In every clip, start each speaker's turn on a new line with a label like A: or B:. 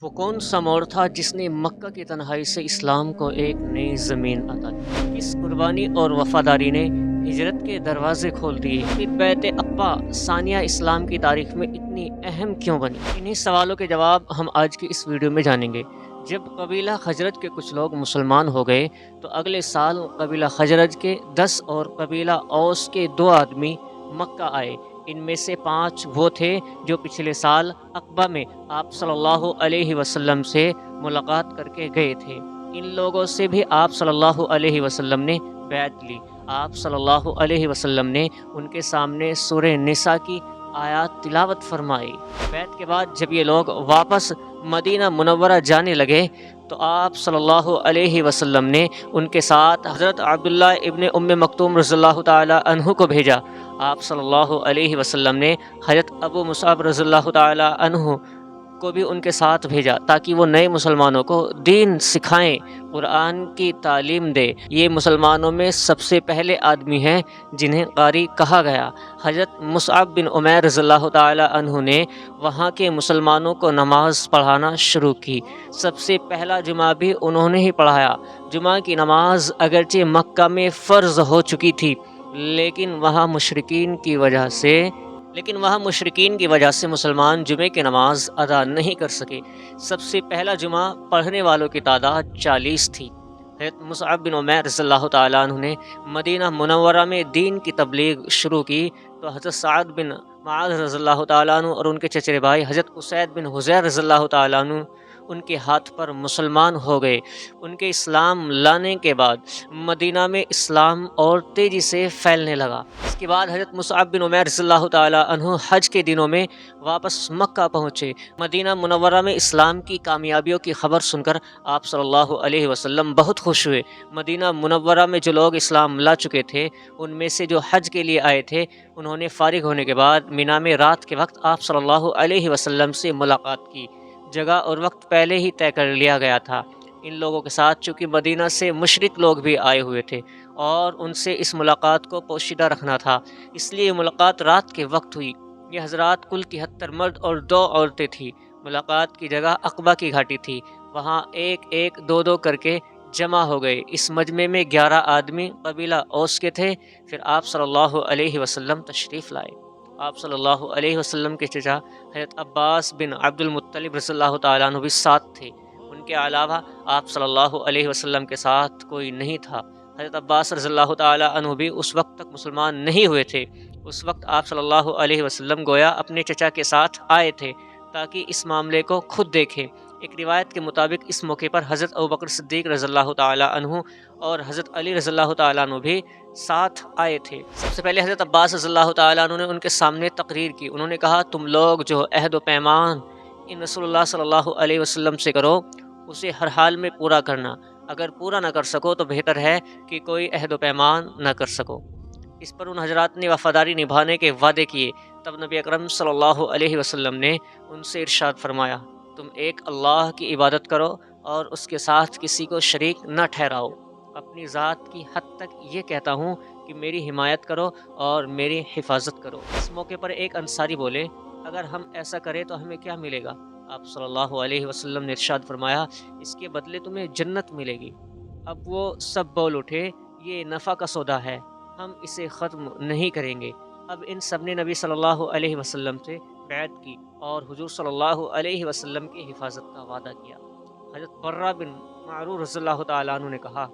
A: वो कौन सा मोड़ था जिसने मक्का की तन्हाई से इस्लाम को एक नई ज़मीन अता की? किस कुर्बानी और वफ़ादारी ने हिजरत के दरवाज़े खोल दिए? फिर बैत अक़बा सानिया इस्लाम की तारीख़ में इतनी अहम क्यों बनी? इन्हीं सवालों के जवाब हम आज की इस वीडियो में जानेंगे। जब कबीला खजरज के कुछ लोग मुसलमान हो गए, तो अगले साल कबीला खजरज के 10 और कबीला औस के 2 आदमी मक्का आए। इनमें से 5 वो थे जो पिछले साल अक़बा में आप सल्लल्लाहु अलैहि वसल्लम से मुलाकात करके गए थे। इन लोगों से भी आप सल्लल्लाहु अलैहि वसल्लम ने बैत ली। आप सल्लल्लाहु अलैहि वसल्लम ने उनके सामने सूरह निसा की आयत तिलावत फरमाई। बैत के बाद जब ये लोग वापस मदीना मुनव्वरा जाने लगे, तो आप सल्लल्लाहु अलैहि वसल्लम ने उनके साथ हज़रत अब्दुल्लाह इब्न उम्मे मक्तूम रज़ियल्लाहु ताला अन्हु को भेजा। आप सल्लल्लाहु अलैहि वसल्लम ने हज़रत अबू मुसअब रज़ियल्लाहु ताला अन्हु को भी उनके साथ भेजा, ताकि वो नए मुसलमानों को दीन सिखाएं, कुरान की तालीम दे। ये मुसलमानों में सबसे पहले आदमी हैं जिन्हें क़ारी कहा गया। हज़रत मुसअब बिन उमैर रज़ियल्लाहु ताला अन्हु ने वहाँ के मुसलमानों को नमाज़ पढ़ाना शुरू की। सबसे पहला जुमा भी उन्होंने ही पढ़ाया। जुमा की नमाज़ अगरचे मक्का में फ़र्ज़ हो चुकी थी, लेकिन वहाँ मुशरिकीन की वजह से मुसलमान जुमे की नमाज़ अदा नहीं कर सके। सबसे पहला जुमा पढ़ने वालों की तादाद 40 थी। हज़रत मुसअब बिन उमैर रज़ियल्लाहु ताला अन्हु ने मदीना मुनव्वरा में दीन की तबलीग शुरू की, तो हज़रत सअद बिन मुआज़ रज़ियल्लाहु ताला अन्हु और उनके चचेरे भाई हज़रत उसैद बिन हुज़ैर रज़ियल्लाहु ताला अन्हु उनके हाथ पर मुसलमान हो गए। उनके इस्लाम लाने के बाद मदीना में इस्लाम और तेज़ी से फैलने लगा। इसके बाद हज़रत मुसअब बिन उमैर रज़ियल्लाहु ताला अन्हु हज के दिनों में वापस मक्का पहुँचे। मदीना मुनव्वरा में इस्लाम की कामयाबियों की खबर सुनकर आप सल्लल्लाहु अलैहि वसल्लम बहुत खुश हुए। मदीना मुनव्वरा में जो लोग इस्लाम ला चुके थे, उनमें से जो हज के लिए आए थे, उन्होंने फ़ारिग होने के बाद मिना में रात के वक्त आप सल्लल्लाहु अलैहि वसल्लम से मुलाकात की। जगह और वक्त पहले ही तय कर लिया गया था। इन लोगों के साथ चूँकि मदीना से मुशरिक लोग भी आए हुए थे और उनसे इस मुलाकात को पोशीदा रखना था, इसलिए मुलाकात रात के वक्त हुई। ये हज़रात कुल 73 मर्द और 2 औरतें थीं। मुलाकात की जगह अक़बा की घाटी थी। वहाँ एक-एक, दो-दो करके जमा हो गए। इस मजमे में 11 आदमी कबीला औस के थे। फिर आप सल्लल्लाहु अलैहि वसल्लम तशरीफ़ लाए। आप सल्लल्लाहु अलैहि वसल्लम के चचा हज़रत अब्बास बिन अब्दुल मुत्तलिब रज़ियल्लाहु ताला अन्हु भी साथ थे। उनके अलावा आप सल्लल्लाहु अलैहि वसल्लम के साथ कोई नहीं था। हज़रत अब्बास रज़ियल्लाहु ताला अन्हु भी उस वक्त तक मुसलमान नहीं हुए थे। उस वक्त आप सल्लल्लाहु अलैहि वसल्लम गोया अपने चचा के साथ आए थे, ताकि इस मामले को खुद देखें। एक रिवायत के मुताबिक इस मौके पर हज़रत अबू बकर सिद्दीक़ रज़ियल्लाहु ताला अन्हु और हज़रत अली रज़ियल्लाहु ताला अन्हु भी साथ आए थे। सबसे पहले हज़रत अब्बास रज़ियल्लाहु ताला अन्हु ने उनके सामने तकरीर की। उन्होंने कहा, तुम लोग जो अहद व पैमान इन रसूलुल्लाह सल्लल्लाहु अलैहि वसल्लम से करो, उसे हर हाल में पूरा करना। अगर पूरा न कर सको तो बेहतर है कि कोई अहद व पैमान न कर सको। इस पर उन हज़रात ने वफ़ादारी निभाने के वादे किए। तब नबी अकरम सल्लल्लाहु अलैहि वसल्लम ने उनसे इरशाद फरमाया, तुम एक अल्लाह की इबादत करो और उसके साथ किसी को शरीक न ठहराओ। अपनी ज़ात की हद तक ये कहता हूँ कि मेरी हिमायत करो और मेरी हिफाजत करो। इस मौके पर एक अंसारी बोले, अगर हम ऐसा करें तो हमें क्या मिलेगा? आप सल्लल्लाहु अलैहि वसल्लम ने इरशाद फरमाया, इसके बदले तुम्हें जन्नत मिलेगी। अब वो सब बोल उठे, ये नफ़ा का सौदा है, हम इसे ख़त्म नहीं करेंगे। अब इन सब ने नबी सल्लल्लाहु अलैहि वसल्लम से बैत की और हुज़ूर सल्लल्लाहु अलैहि वसल्लम की हिफाजत का वादा किया। हज़रत बर्रा बिन मारूर रज़ियल्लाहु ताला अन्हु ने कहा,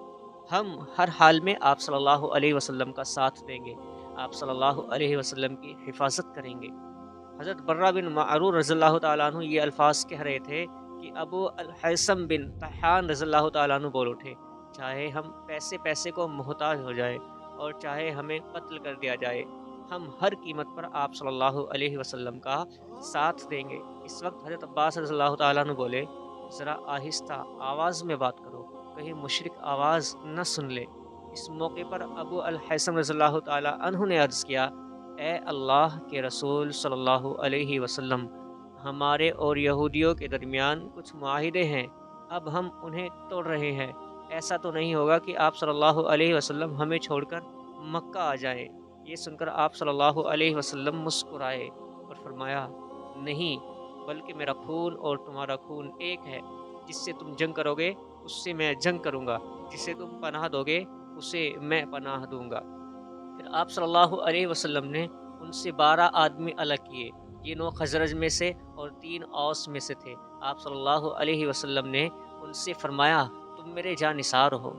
A: हम हर हाल में आप सल्लल्लाहु अलैहि वसल्लम का साथ देंगे, आप सल्लल्लाहु अलैहि वसल्लम की हिफाजत करेंगे। हज़रत बर्रा बिन मारूर रज़ियल्लाहु ताला अन्हु ये अल्फाज कह रहे थे कि अबू अल-हैसम बिन तहान रज़ियल्लाहु ताला अन्हु बोल उठे, चाहे हम पैसे को मोहताज हो जाए और चाहे हमें कत्ल कर दिया जाए, हम हर कीमत पर आप सल्लल्लाहु अलैहि वसल्लम का साथ देंगे। इस वक्त हज़रत अब्बास रज़ियल्लाहु ताला अन्हु बोले, ज़रा आहिस्ता आवाज़ में बात करो, कहीं मुशरिक आवाज़ न सुन ले। इस मौके पर अबू अल-हैसम रज़ियल्लाहु ताला अन्हु ने अर्ज़ किया, ए अल्लाह के रसूल सल्लल्लाहु अलैहि वसल्लम, हमारे और यहूदियों के दरमियान कुछ मुआहिदे हैं, अब हम उन्हें तोड़ रहे हैं। ऐसा तो नहीं होगा कि आप सल्लल्लाहु अलैहि वसल्लम हमें छोड़कर मक्का आ जाएं। ये सुनकर आप सल्लल्लाहु अलैहि वसल्लम मुस्कुराए और फरमाया, नहीं, بلکہ میرا خون اور تمہارا خون ایک ہے، جس سے تم جنگ کرو گے اس سے میں جنگ کروں گا، جسے تم پناہ دو گے اسے میں پناہ دوں گا۔ پھر آپ صلی اللہ علیہ وسلم نے ان سے 12 آدمی الگ کیے، یہ 9 خزرج میں سے اور 3 اوس میں سے تھے۔ آپ صلی اللہ علیہ وسلم نے ان سے فرمایا تم میرے جانثار ہو،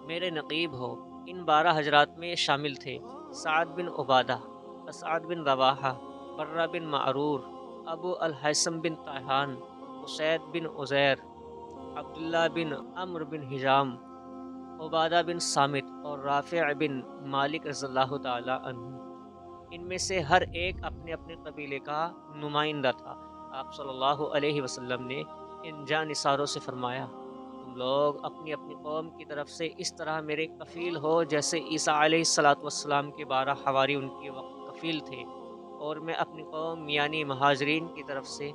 A: میرے نقیب ہو۔ ان 12 حضرات میں شامل تھے سعد بن عبادہ، اسعد بن رواحہ، برہ بن معرور، ابو الحیثم بن طیحان، اسید بن عزیر، عبداللہ بن عمرو بن حجام، عبادہ بن صامت اور رافع بن مالک رضی اللہ تعالی عنہ۔ ان میں سے ہر ایک اپنے اپنے قبیلے کا نمائندہ تھا۔ آپ صلی اللہ علیہ وسلم نے ان جانثاروں سے فرمایا تم لوگ اپنی اپنی قوم کی طرف سے اس طرح میرے کفیل ہو جیسے عیسیٰ علیہ السلام کے 12 حواری ان کے وقت کفیل تھے، اور میں اپنی قوم یعنی مہاجرین کی طرف سے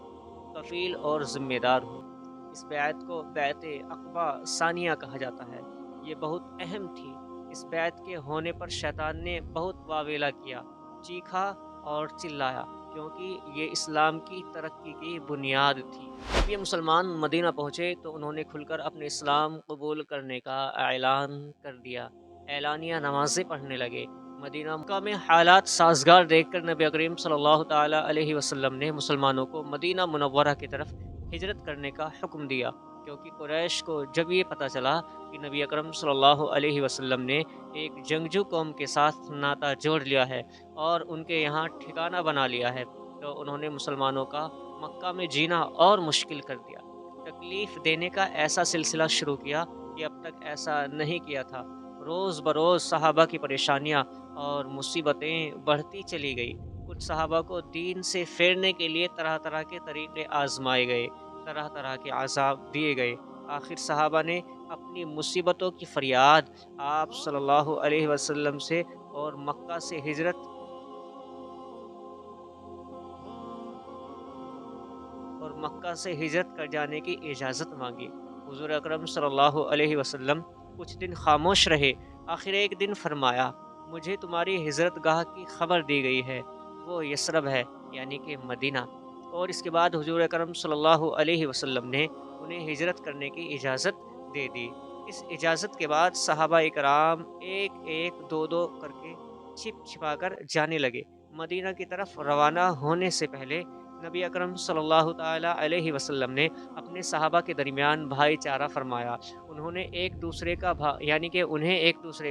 A: کفیل اور ذمہ دار ہوں۔ اس بیعت کو بیعت عقبہ ثانیہ کہا جاتا ہے، یہ بہت اہم تھی۔ اس بیعت کے ہونے پر شیطان نے بہت واویلا کیا، چیخا اور چلایا، کیونکہ یہ اسلام کی ترقی کی بنیاد تھی۔ جب یہ مسلمان مدینہ پہنچے تو انہوں نے کھل کر اپنے اسلام قبول کرنے کا اعلان کر دیا، اعلانیہ نمازیں پڑھنے لگے۔ مدینہ مکہ میں حالات سازگار دیکھ کر نبی اکریم صلی اللہ تعالی علیہ وسلم نے مسلمانوں کو مدینہ منورہ کی طرف ہجرت کرنے کا حکم دیا، کیونکہ قریش کو جب یہ پتہ چلا کہ نبی اکرم صلی اللہ علیہ وسلم نے ایک جنگجو قوم کے ساتھ ناطہ جوڑ لیا ہے اور ان کے یہاں ٹھکانہ بنا لیا ہے، تو انہوں نے مسلمانوں کا مکہ میں جینا اور مشکل کر دیا۔ تکلیف دینے کا ایسا سلسلہ شروع کیا کہ اب تک ایسا نہیں کیا تھا۔ روز بروز صحابہ کی پریشانیاں اور مصیبتیں بڑھتی چلی گئی۔ کچھ صحابہ کو دین سے پھیرنے کے لیے طرح طرح کے طریقے آزمائے گئے، طرح طرح کے عذاب دیے گئے۔ آخر صحابہ نے اپنی مصیبتوں کی فریاد آپ صلی اللہ علیہ وسلم سے اور مکہ سے ہجرت کر جانے کی اجازت مانگی۔ حضور اکرم صلی اللہ علیہ وسلم کچھ دن خاموش رہے، آخر ایک دن فرمایا مجھے تمہاری ہجرت گاہ کی خبر دی گئی ہے، وہ یثرب ہے یعنی کہ مدینہ۔ اور اس کے بعد حضور اکرم صلی اللہ علیہ وسلم نے انہیں ہجرت کرنے کی اجازت دے دی۔ اس اجازت کے بعد صحابہ اکرام ایک ایک دو دو کر کے چھپ چھپا کر جانے لگے۔ مدینہ کی طرف روانہ ہونے سے پہلے نبی اکرم صلی اللہ تعالی علیہ وسلم نے اپنے صحابہ کے درمیان بھائی چارہ فرمایا، انہیں ایک دوسرے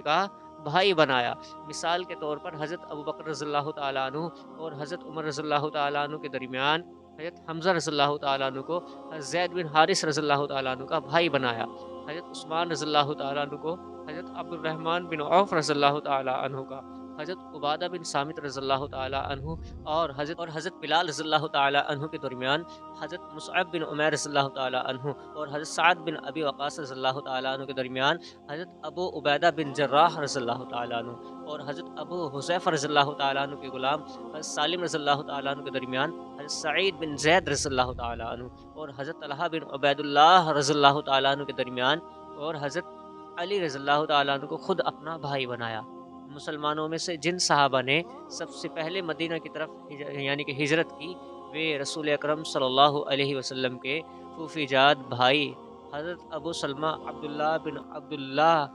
A: کا بھائی بنایا۔ مثال کے طور پر حضرت ابوبکر رضی اللہ تعالیٰ عنہ اور حضرت عمر رضی اللہ تعالیٰ عنہ کے درمیان حضرت حمزہ رضی اللہ تعالیٰ عنہ کو زید بن حارث رضی اللہ تعالیٰ عنہ کا بھائی بنایا۔ حضرت عثمان رضی اللہ تعالیٰ عنہ کو حضرت عبد الرحمن بن عوف رضی اللہ تعالیٰ عنہ کا، حضرت عبادہ بن صامت رضی اللہ تعالیٰ عنہ اور حضرت بلال رضی اللہ تعالیٰ عنہ کے درمیان حضرت مصعب بن عمیر رضی اللہ تعالیٰ عنہ اور حضرت سعد بن ابی وقاص رضی اللہ تعالیٰ عنہ کے درمیان حضرت ابو عبیدہ بن جراح رضی اللہ تعالیٰ عنہ اور حضرت ابو حذیفہ رضی اللہ تعالیٰ عنہ کے غلام حضرت سالم رضی اللہ تعالیٰ عنہ کے درمیان حضرت سعید بن زید رضی اللہ تعالیٰ عنہ اور حضرت طلحہ بن عبید اللہ رضی اللہ تعالیٰ عنہ کے درمیان اور حضرت علی رضی اللہ تعالیٰ عنہ کو خود اپنا بھائی بنایا۔ مسلمانوں میں سے جن صحابہ نے سب سے پہلے مدینہ کی طرف یعنی کہ ہجرت کی، وہ رسول اکرم صلی اللہ علیہ وسلم کے پھوپھی جاد بھائی حضرت ابو سلمہ عبداللہ بن عبداللہ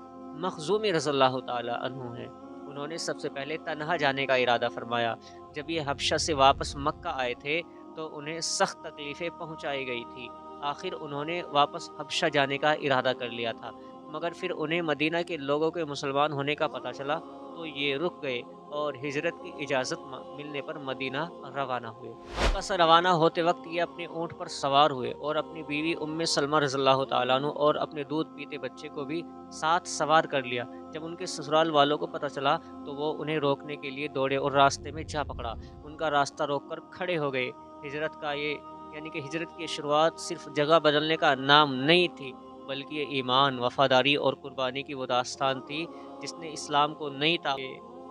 A: مخزومی رضی اللہ تعالیٰ عنہ ہیں۔ انہوں نے سب سے پہلے تنہا جانے کا ارادہ فرمایا۔ جب یہ حبشہ سے واپس مکہ آئے تھے تو انہیں سخت تکلیفیں پہنچائی گئی تھی۔ آخر انہوں نے واپس حبشہ جانے کا ارادہ کر لیا تھا، مگر پھر انہیں مدینہ کے لوگوں کے مسلمان ہونے کا پتہ چلا تو یہ رک گئے اور ہجرت کی اجازت ملنے پر مدینہ روانہ ہوئے۔ مکہ سے روانہ ہوتے وقت یہ اپنے اونٹ پر سوار ہوئے اور اپنی بیوی ام سلمہ رضی اللہ تعالیٰ عنہ اور اپنے دودھ پیتے بچے کو بھی ساتھ سوار کر لیا۔ جب ان کے سسرال والوں کو پتہ چلا تو وہ انہیں روکنے کے لیے دوڑے اور راستے میں جا پکڑا، ان کا راستہ روک کر کھڑے ہو گئے۔ ہجرت کی شروعات صرف جگہ بدلنے کا نام نہیں تھی، بلکہ یہ ایمان، وفاداری اور قربانی کی وہ داستان تھی جس نے اسلام کو نئی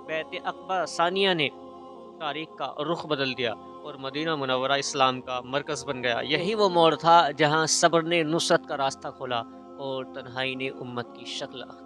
A: بیعت عقبہ ثانیہ نے تاریخ کا رخ بدل دیا اور مدینہ منورہ اسلام کا مرکز بن گیا۔ یہی وہ موڑ تھا جہاں صبر نے نصرت کا راستہ کھولا اور تنہائی نے امت کی شکل اختیار